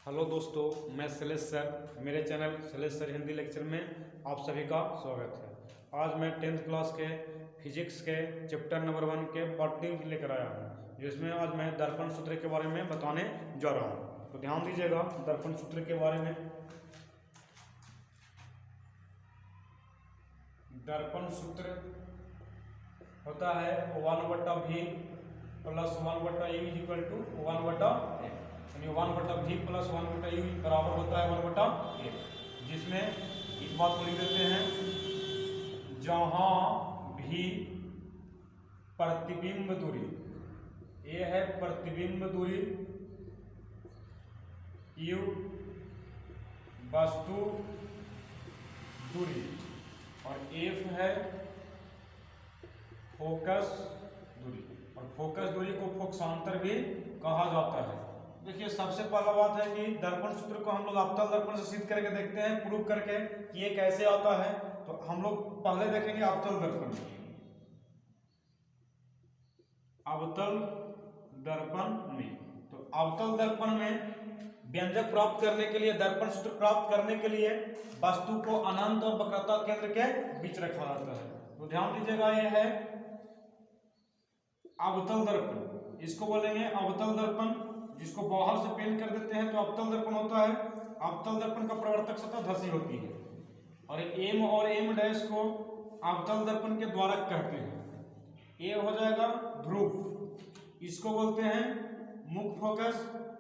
Hello दोस्तों, मैं Shailesh sir, मेरे channel Shailesh sir Hindi lecture में आप सभी का स्वागत है। आज मैं 10th क्लास के फिजिक्स के चैप्टर नंबर 1 के पार्ट 3 लेकर आया हूँ, जिसमें आज मैं दर्पण सूत्र के बारे में बताने जा रहा हूँ। तो ध्यान दीजिएगा दर्पण सूत्र के बारे में। दर्पण सूत्र होता है 1/v plus 1/u equal to 1/a, यानी 1/v प्लस 1/u बराबर होता है 1/a, जिसमें इस बात को लिख देते हैं जहां भी प्रतिबिंब दूरी, ये है प्रतिबिंब दूरी, u वस्तु दूरी और f है फोकस दूरी, और फोकस दूरी को फोकसांतर भी कहा जाता है। देखिए, सबसे पहला बात है कि दर्पण सूत्र को हम लोग अवतल दर्पण से सिद्ध करके देखते हैं, प्रूव करके कि ये कैसे आता है। तो हम लोग पहले देखेंगे अवतल दर्पण। अवतल दर्पण में, तो अवतल दर्पण में व्यंजक प्राप्त करने के लिए, दर्पण सूत्र प्राप्त करने के लिए वस्तु को अनंत और वक्रता केंद्र के बीच रखा जाता है। तो ध्यान दीजिएगा, ये है अवतल दर्पण, इसको बोलेंगे अवतल दर्पण, जिसको बाहर से पेंट कर देते हैं तो अवतल दर्पण होता है। अवतल दर्पण का प्रवर्तक सतह धसी होती है, और एम और एम डैश को अवतल दर्पण के द्वारक कहते हैं। ए हो जाएगा ध्रुव, इसको बोलते हैं मुख्य फोकस,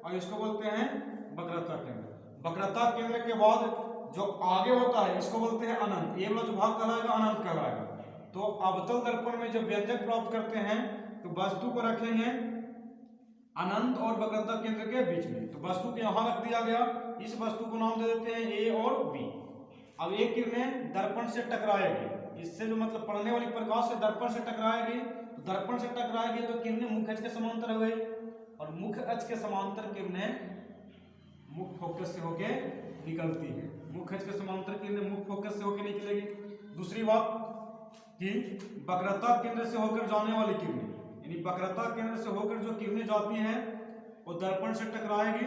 और इसको बोलते हैं वक्रता केंद्र। वक्रता केंद्र के बाद जो आगे होता है इसको बोलते हैं अनंत, ये वाला जो भाग कहलाएगा अनंत कहलाएगा। तो अवतल दर्पण में जब व्यंजक प्राप्त करते हैं तो वस्तु को रखेंगे अनंत और वक्रता केंद्र के बीच में। तो वस्तु को यहां रख दिया गया, इस वस्तु को नाम दे देते हैं ए और बी। अब ये किरणें दर्पण से टकराएगी, इससे जो मतलब पड़ने वाली प्रकाश से दर्पण से टकराएगी, तो दर्पण से टकराएगी तो किरणें मुख्य अक्ष के समांतर हो गई, और मुख्य अक्ष के समांतर किरणें मुख्य फोकस से होके निकलती है। मुख्य अक्ष के समांतर किरणें मुख्य फोकस से होके निकलेगी। दूसरी बात कि वक्रता केंद्र से होकर जाने वाली किरणें, यानी वक्रता केंद्र से होकर जो किरणें जाती हैं वो दर्पण से टकराएगी,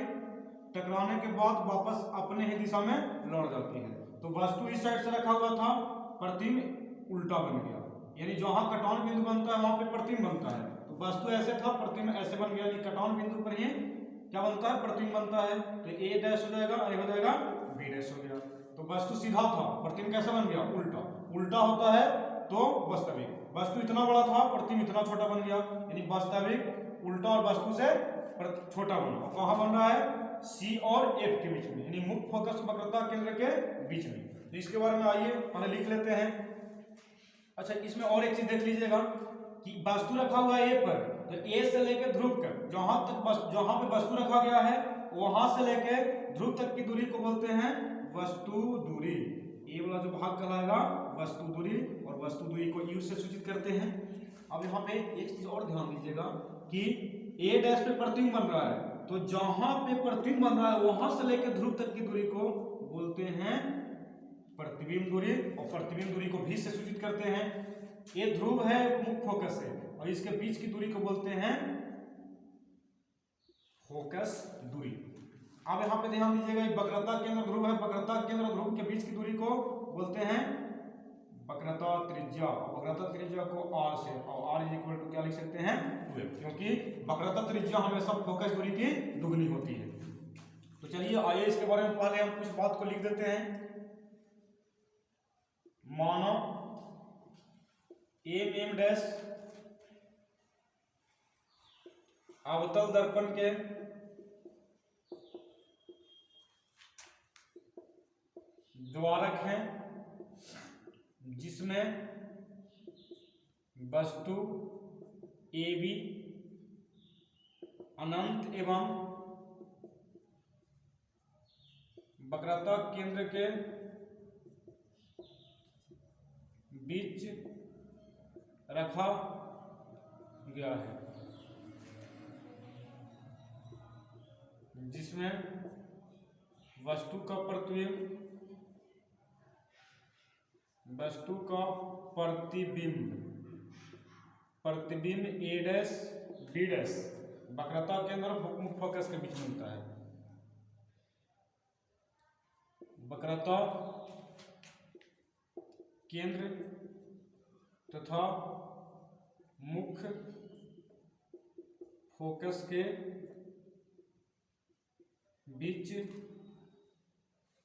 टकराने के बाद वापस अपने ही दिशा में लौट जाती है। तो वस्तु इस साइड से रखा हुआ था, प्रतिबिंब उल्टा बन गया, यानी जहां कटान बिंदु बनता है वहां पे प्रतिबिंब बनता है। तो वस्तु ऐसे था, प्रतिबिंब ऐसे बन गया, यानी कटान बिंदु पर ही क्या बनता है, प्रतिबिंब बनता है। तो ए डैश हो जाएगा, ए हो जाएगा, बी डैश हो गया। तो वस्तु सीधा था, प्रतिबिंब कैसे बन गया, उल्टा। उल्टा होता है तो वास्तविक, वस्तु इतना बड़ा था, प्रतिबिंब इतना छोटा बन गया, यानी वास्तविक उल्टा और वस्तु से छोटा बना। कहाँ बन रहा है, सी और एफ के बीच में, यानी मुख्य फोकस वक्रता केंद्र के बीच में। तो इसके बारे में आइए पहले लिख लेते हैं। अच्छा, इसमें और एक चीज देख लीजिएगा कि वस्तु रखा हुआ है ए पर, तो ए से लेकर ध्रुव तक, जहां पे वस्तु रखा गया है वहां से लेकर ध्रुव तक की दूरी को बोलते हैं वस्तु दूरी। ये वाला जो भाग कहलाएगा वस्तु दूरी, और वस्तु दूरी को यू से सूचित करते हैं। अब यहाँ पे एक चीज और ध्यान दीजिएगा कि ए डैश पे प्रतिबिंब बन रहा है, तो जहां पे प्रतिबिंब बन रहा है वहां से लेकर ध्रुव तक की दूरी को बोलते हैं प्रतिबिंब दूरी, और प्रतिबिंब दूरी को भी से सूचित करते हैं। ये ध्रुव है, मुख्य फोकस है, और इसके बीच की दूरी को बोलते हैं फोकस दूरी। अब यहाँ पे ध्यान दीजिएगा, वक्रता केंद्र ध्रुव है, वक्रता केंद्र ध्रुव के बीच की दूरी को बोलते हैं वक्रता त्रिज्या। वक्रता त्रिज्या को r से, और r इक्वल टू क्या लिख सकते हैं, 2f, क्योंकि वक्रता त्रिज्या हमेशा फोकस दूरी की दुगनी होती है। तो चलिए आइए इसके बारे में पहले हम कुछ बात को लिख देते हैं। मानो एम डैश अवतल दर्पण के द्वारक हैं, जिसमें वस्तु ए बी अनंत एवं वक्रता केंद्र के बीच रखा गया है, जिसमें वस्तु का प्रतिबिंब ए डैश बी डैश वक्रता के अंदर मुख्य फोकस के बीच में होता है। वक्रता केंद्र तथा मुख्य फोकस के बीच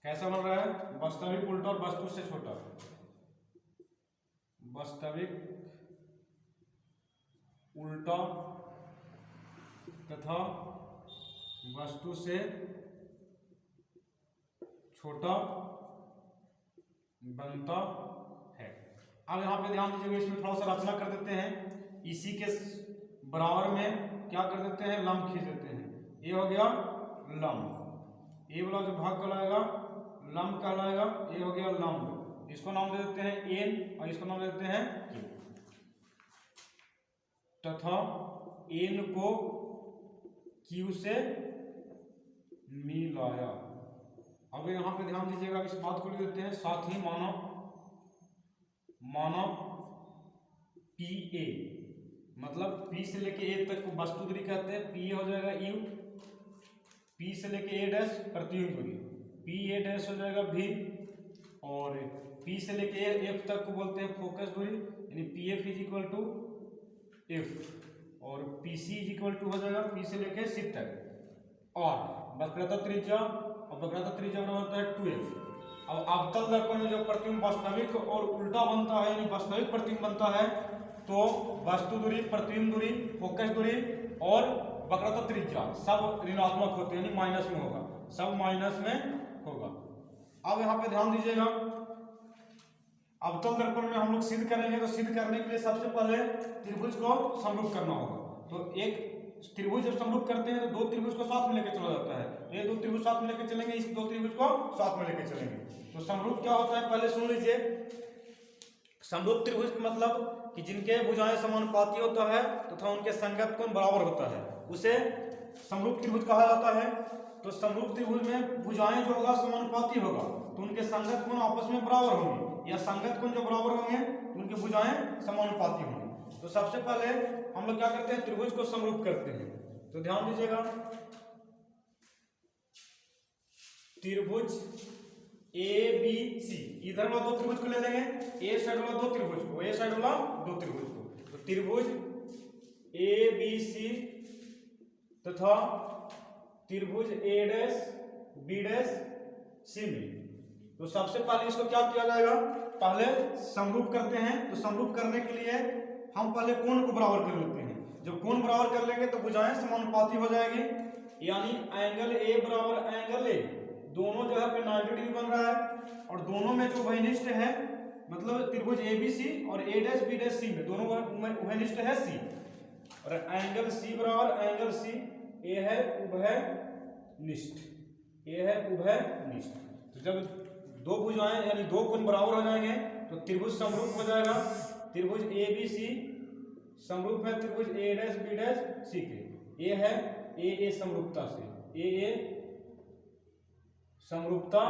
कैसा बन रहा है? वास्तविक उल्टा और वस्तु से छोटा। वास्तविक उल्टा तथा वस्तु से छोटा बनता है। अब यहाँ पे ध्यान दीजिएगा, इसमें थोड़ा सा रचना कर देते हैं। इसी के बराबर में क्या कर देते हैं? लंब खींच देते हैं। ये हो गया लंब, ये वाला जो भाग कहलाएगा लंब कहलाएगा। ये हो गया लंब, इसको नाम दे देते हैं एन और इसको नाम दे देते हैं क्यू। तथा एन को क्यू से मिलाया। अब यहाँ पे ध्यान दीजिएगा, इस बात को लिख देते हैं। साथ ही माना पी ए, मतलब पी से लेके ए तक को वस्तु दूरी कहते हैं। पी हो जाएगा यू, पी से लेके ए डैश प्रतिबिंब दूरी, पी ए डैश हो जाएगा भी, और पी से लेके एफ तक को बोलते हैं फोकस दूरी, यानी P F is equal to F, और P C is equal to हो जाएगा पी से लेके सी तक। और वक्रता त्रिज्या, और वक्रता त्रिज्या बराबर होता है 2f। अब अवतल दर्पण में जब प्रतिबिंब वास्तविक और उल्टा बनता है, यानी वास्तविक प्रतिबिंब बनता है, तो वस्तु दूरी, प्रतिबिंब दूरी, फोकस दूरी और वक्रता त्रिज्या सब ऋणात्मक होते हैं, यानी माइनस में होगा, सब माइनस में होगा। अब यहाँ पे ध्यान दीजिएगा, अवतल दर्पण में हम लोग सिद्ध करेंगे, तो सिद्ध करने के लिए सबसे पहले त्रिभुज को समरूप करना होगा। तो एक त्रिभुज जब समरूप करते हैं तो दो त्रिभुज को साथ में लेकर चला जाता है। ये दो त्रिभुज साथ में लेकर चलेंगे, इस दो त्रिभुज को साथ में लेकर चलेंगे। तो समरूप क्या होता है पहले सुन लीजिए। समरूप त्रिभुज का मतलब कि जिनके भुजाएं समानुपाती होता है तथा उनके संगत कोण बराबर होता है, उसे समरूप त्रिभुज कहा जाता है। तो समरूप त्रिभुज में भुजाएं जो होगा समानुपाती होगा, तो उनके संगत कोण आपस में बराबर होंगे, या संगत कोण जो बराबर होंगे तो उनकी भुजाएं समानुपाती होंगी। तो सबसे पहले हम लोग क्या करते हैं? त्रिभुज को समरूप करते हैं। तो ध्यान दीजिएगा, त्रिभुज ए बी सी, इधर वाला दो त्रिभुज को ले लेंगे, ए साइड वाला दो त्रिभुज को, ए साइड वाला दो त्रिभुज को। तो त्रिभुज ए बी सी तथा त्रिभुज ए डैश बी डैश सी में, तो सबसे पहले इसको क्या किया जाएगा? पहले समरूप करते हैं। तो समरूप करने के लिए हम पहले कोण को बराबर कर लेते हैं। जब कोण बराबर कर लेंगे तो भुजाएं समानुपाती हो जाएगी, यानी एंगल ए बराबर एंगल ए, दोनों जो है पे 90 डिग्री बन रहा है, और दोनों में जो उभयनिष्ठ है, मतलब त्रिभुज ए बी सी और ए डैश बी डैश सी में दोनों उभयनिष्ठ है सी, और एंगल सी बराबर एंगल सी, ए है उभयनिष्ठ, ए है उभयनिष्ठ। तो जब दो भुजाएं यानी दो कोण बराबर हो जाएंगे तो त्रिभुज समरूप हो जाएगा। त्रिभुज ए बी सी समरूप है त्रिभुज ए डैश बी डैश सी के। ए है ए समरूपता से, ए समरूपता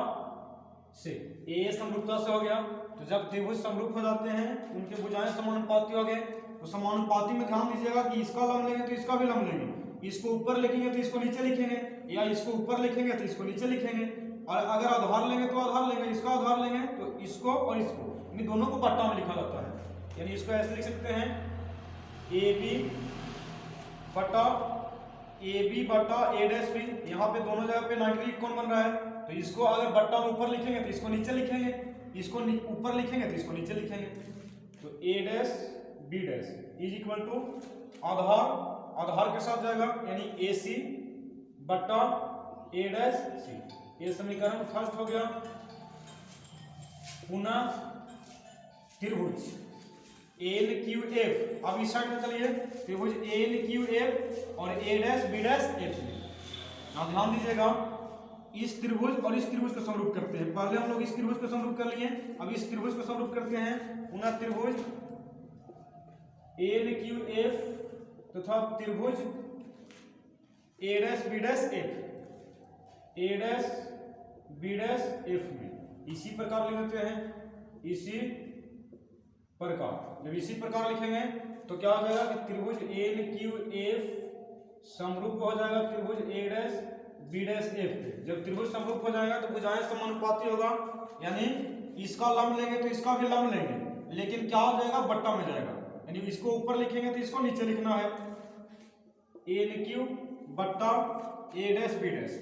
से, ए समरूपता से हो गया। तो जब त्रिभुज समरूप हो जाते हैं, उनके भुजाएं समानुपाती हो गए, तो समानुपाती में ध्यान दीजिएगा कि इसका लंब लेंगे तो इसका भी लंब लेंगे, इसको ऊपर लिखेंगे तो इसको नीचे लिखेंगे, या इसको ऊपर लिखेंगे तो इसको नीचे लिखेंगे, और अगर आधार लेंगे तो आधार लेंगे, इसका आधार लेंगे तो इसको और इसको, यानी दोनों को बट्टा में लिखा जाता है। यानी इसको ऐसे लिख सकते हैं, ए बी बटा ए डैश बी। यहाँ पे दोनों जगह पे 90 डिग्री कोण बन रहा है, तो इसको अगर बट्टा में ऊपर लिखेंगे तो इसको नीचे लिखेंगे, इसको ऊपर लिखेंगे तो इसको नीचे लिखेंगे। तो A dash B dash is equal to आधार के साथ जाएगा, यानी ए सी बट्टा ए डैश सी। ये समीकरण फर्स्ट हो गया। पुनः त्रिभुज एन क्यू एफ, अब इस साइड में चलिए, त्रिभुज एन क्यू एफ और ए डैश बी डैश एफ में। अब ध्यान दीजिएगा, इस त्रिभुज और इस त्रिभुज को समरूप करते हैं। पहले हम लोग इस त्रिभुज को समरूप कर लिए, अब इस त्रिभुज को समरूप करते हैं। पुनः त्रिभुज एन क्यू एफ तथा त्रिभुज ए डैश बी डैश एफ, ए डैश बी डैश एफ में इसी प्रकार लिख देते हैं। इसी प्रकार, जब इसी प्रकार लिखेंगे तो क्या हो जाएगा कि त्रिभुज एन क्यू एफ समरूप हो जाएगा त्रिभुज ए डैश बी डैश एफ पे। जब त्रिभुज समरूप हो जाएगा तो भुजाएं समानुपाती होगा, यानी इसका लंब लेंगे तो इसका भी लंब लेंगे, लेकिन क्या हो जाएगा, बट्टा में जाएगा, यानी इसको ऊपर लिखेंगे तो इसको नीचे लिखना है। एन क्यू बट्टा ए डैश बी डैश,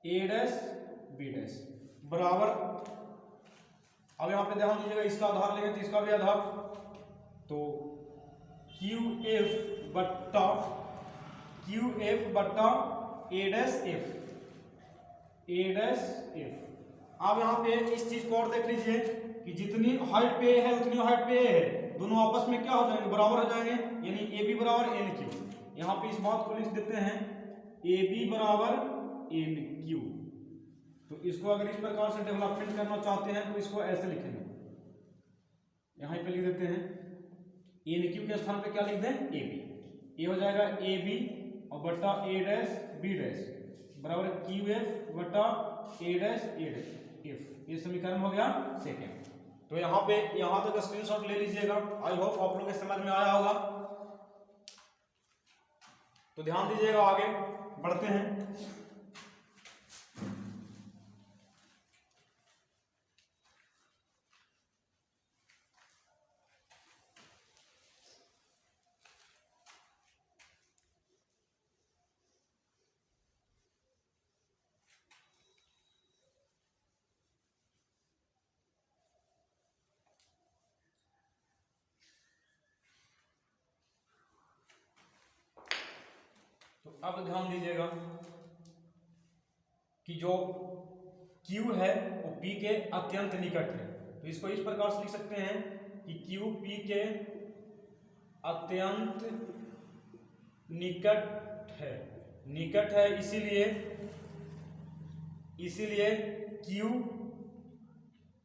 ए डैश बी डैश बराबर। अब यहाँ पे ध्यान दीजिएगा, इसका आधार लेंगे तो इसका भी आधार, तो क्यू एफ बट्टा ए डैश एफ, ए डैश एफ। अब यहाँ पे इस चीज को और देख लीजिए कि जितनी हाइट पे ए है उतनी हाइट पे ए है, दोनों आपस में क्या हो जाएंगे, बराबर हो जाएंगे, यानी ए बी बराबर एन क्यू। यहाँ पे इस बात को लिख देते हैं ए बी बराबर एन क्यू। तो इसको अगर इस प्रकार से डेवलपमेंट करना चाहते हैं तो इसको ऐसे लिखेंगे, यहाँ पे लिख देते हैं एन क्यू के स्थान पे क्या लिख दें, ए बी। ये हो जाएगा ए बी और बट्टा ए डैश बी डैश बराबर क्यू एफ बट्टा ए डैश एफ। ये समीकरण हो गया सेकेंड। तो यहाँ तक स्क्रीनशॉट ले लीजिएगा। आई होप आप लोग के समझ में आया होगा। तो ध्यान दीजिएगा, आगे बढ़ते हैं। तो अब ध्यान दीजिएगा कि जो Q है वो P के अत्यंत निकट है। तो इसको इस प्रकार से लिख सकते हैं कि Q P के अत्यंत निकट है, इसीलिए Q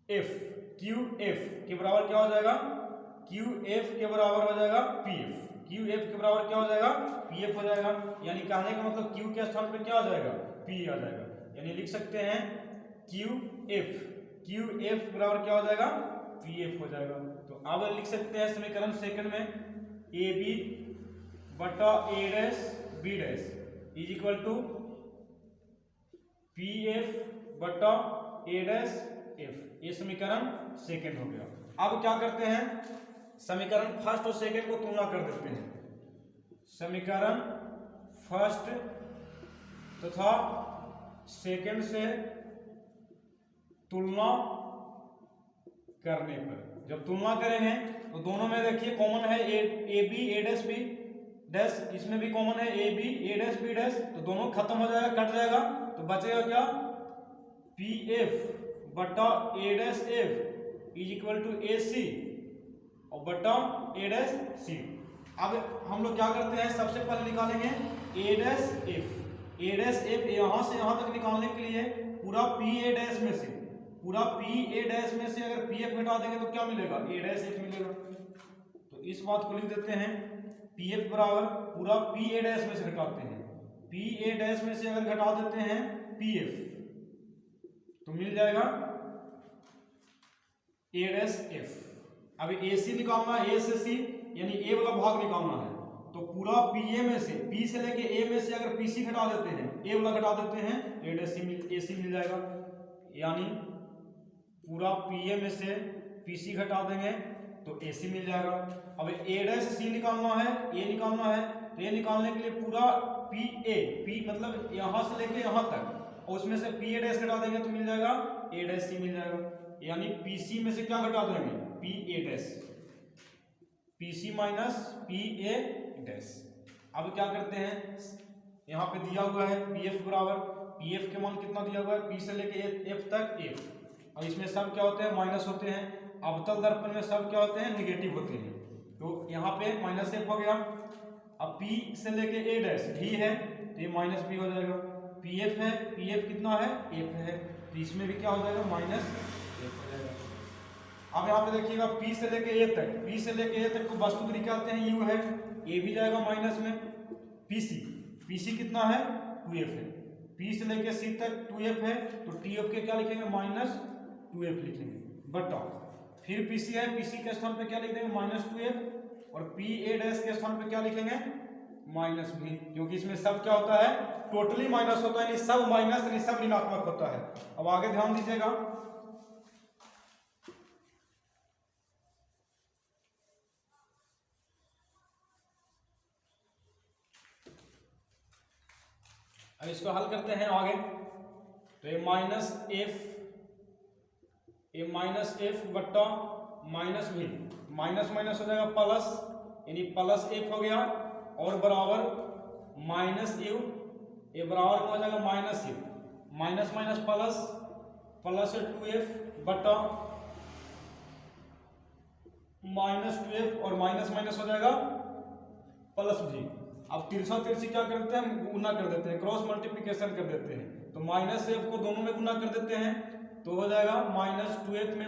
F के बराबर क्या हो जाएगा, Q F के बराबर हो जाएगा P F। Q F के बराबर क्या हो जाएगा, P F हो जाएगा। यानी कहने का मतलब Q के स्थान पे क्या आ जाएगा, P आ जाएगा। यानी लिख सकते हैं Q F बराबर क्या हो जाएगा, P F हो जाएगा। तो अब लिख सकते हैं समीकरण सेकंड में ए बी बटा A dash B dash is equal to P F बटा ए डैश एफ। ये समीकरण सेकंड हो गया। अब क्या करते हैं, समीकरण फर्स्ट और सेकंड को तुलना कर देते हैं। समीकरण फर्स्ट तथा सेकंड से तुलना करने पर, जब तुलना करेंगे तो दोनों में देखिए कॉमन है A B A dash B dash, इसमें भी कॉमन है A B A dash B dash, तो दोनों खत्म हो जाएगा, कट जाएगा, तो बचेगा क्या, पी एफ बटा A dash F is equal to A C और बटा ए डैश सी। अब हम लोग क्या करते हैं, सबसे पहले निकालेंगे ए डैश एफ। ए डैश एफ यहां से यहां तक निकालने के लिए पूरा पी ए डैश में से अगर पी एफ घटा देंगे तो क्या मिलेगा, ए डैश एफ मिलेगा। तो इस बात को लिख देते हैं पी एफ बराबर पूरा पी ए डैश में से घटाते हैं, पी ए डैश में से अगर घटा देते हैं पी एफ तो मिल जाएगा ए डैश एफ। अब ए सी निकालना है, ए से सी यानी ए वाला भाग निकालना है, तो पूरा पी ए में से, पी से लेके ए में से अगर पी सी घटा देते हैं, ए वाला घटा देते हैं, ए डैश सी ए सी मिल जाएगा। यानी पूरा पी ए में से पी सी घटा देंगे तो ए सी मिल जाएगा। अब ए डैश सी निकालना है, ए निकालना है, तो ए निकालने के लिए पूरा पी ए, पी मतलब यहां से लेके यहां तक, और उसमें से पी ए डैश घटा देंगे तो मिल जाएगा ए डैश सी मिल जाएगा। यानी पी सी में से क्या घटा देंगे, P A dash, P C minus P A dash. अब क्या करते हैं, यहाँ पे दिया हुआ है पी एफ बराबर, पी एफ के मान कितना दिया हुआ है, पी से लेके एफ तक एफ, और इसमें सब क्या होते हैं, माइनस होते हैं। अवतल दर्पण में सब क्या होते हैं, निगेटिव होते हैं, तो यहाँ पे माइनस एफ हो गया। अब पी से लेके ए डैश भी है तो ये माइनस बी हो जाएगा। पी एफ है, पी एफ कितना है, एफ है, तो इसमें भी क्या हो जाएगा, माइनस एफ हो जाएगा। अब यहाँ पे देखिएगा पी से लेके ए तक, पी से लेके ए तक को वस्तु को निकालते हैं, यू है, ए भी जाएगा माइनस में, पी सी कितना है, 2f है, पी से लेके सी तक 2f है, तो टी एफ के क्या लिखेंगे, माइनस 2f लिखेंगे, बटा फिर पीसी है, पीसी के स्थान पे क्या लिख देंगे, माइनस 2f, और पी ए डैश के स्थान पे क्या लिखेंगे, माइनस भी, क्योंकि इसमें सब क्या होता है, टोटली माइनस होता है, यानी सब माइनस यानी सब ऋणात्मक होता है। अब आगे ध्यान दीजिएगा, अब इसको हल करते हैं आगे। तो ये माइनस एफ बट्टा माइनस भी, माइनस माइनस हो जाएगा प्लस, यानी प्लस एफ हो गया, और बराबर माइनस यू, ये बराबर में हो जाएगा minus you, minus minus plus, plus 2f बट्टा माइनस 2f, और माइनस माइनस हो जाएगा प्लस भी। अब तिरछा तिरछी क्या करते हैं, गुना कर देते हैं, क्रॉस मल्टीप्लिकेशन कर देते हैं। तो माइनस एफ को दोनों में गुना कर देते हैं, तो हो जाएगा माइनस 2f में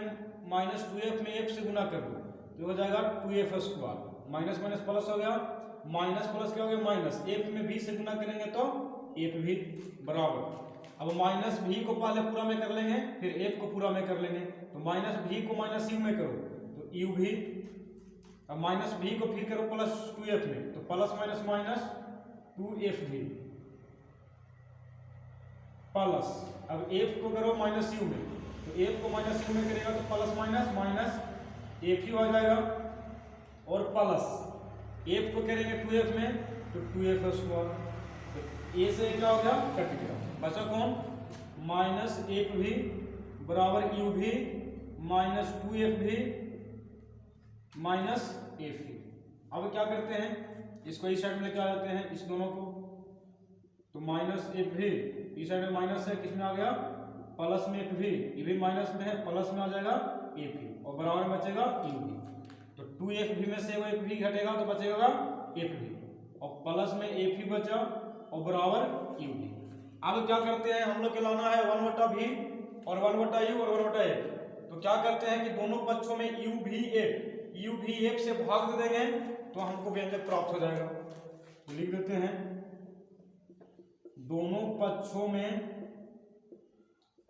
f से गुना कर दो, तो हो जाएगा 2f square, minus minus plus हो गया, माइनस प्लस क्या हो गया माइनस, f में v से गुना करेंगे तो f भी बराबर। अब माइनस v को पहले पूरा में कर लेंगे, फिर f को पूरा में कर लेंगे, तो माइनस v को माइनस u में करो तो u भी, अब माइनस v को फिर करो प्लस 2f में, तो प्लस माइनस माइनस 2f भी प्लस, अब f को करो माइनस u में, तो f को माइनस u में करेगा तो प्लस माइनस माइनस f ही हो जाएगा, और प्लस f को करेंगे 2f में तो 2f स्क्वायर, तो a से क्या हो गया कट गया, बचा कौन माइनस f भी बराबर u भी माइनस 2f भी माइनस f भी। अब क्या करते हैं, इसको इस साइड में लेके आ जाते हैं, इस दोनों को, तो माइनस एफ भी इस साइड में माइनस है, किसमें आ गया प्लस में, एफ भी ये भी माइनस में है, प्लस में आ जाएगा एफ भी, और बराबर में बचेगा यू भी, तो 2f भी में से वो एफ भी घटेगा तो बचेगा एफ भी, और प्लस में एफ ही बचा और बराबर यू भी। अब क्या करते हैं, हम लोग के लाना है 1/v और 1/u और 1/f, तो क्या करते हैं कि दोनों पक्षों में u भी f से भाग दे देंगे तो हमको व्यंजक प्राप्त हो जाएगा। तो लिख देते हैं, दोनों पक्षों में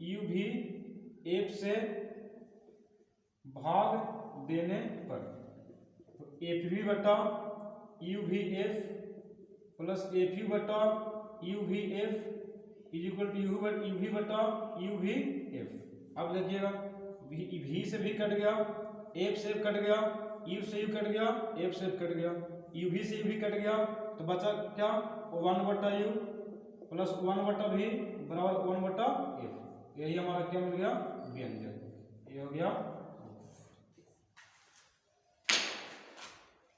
u भी f से भाग देने पर, तो f भी बटा u भी f प्लस f u बटा u भी f is equal to u भी बटा u भी f। अब देखिएगा v से भी कट गया, f से कट गया, u से u कट गया, f से कट गया, u भी से u भी कट गया, तो बचा क्या 1/u प्लस 1/v बराबर 1/f। यही हमारा क्या मिल गया व्यंजक, ये हो गया।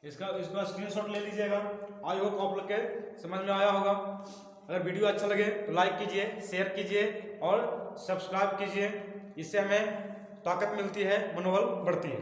इसका स्क्रीनशॉट ले लीजिएगा। आई होप आप लोग के समझ में आया होगा। अगर वीडियो अच्छा लगे तो लाइक कीजिए, शेयर कीजिए और सब्सक्राइब कीजिए, इससे हमें ताकत मिलती है, मनोबल बढ़ती है।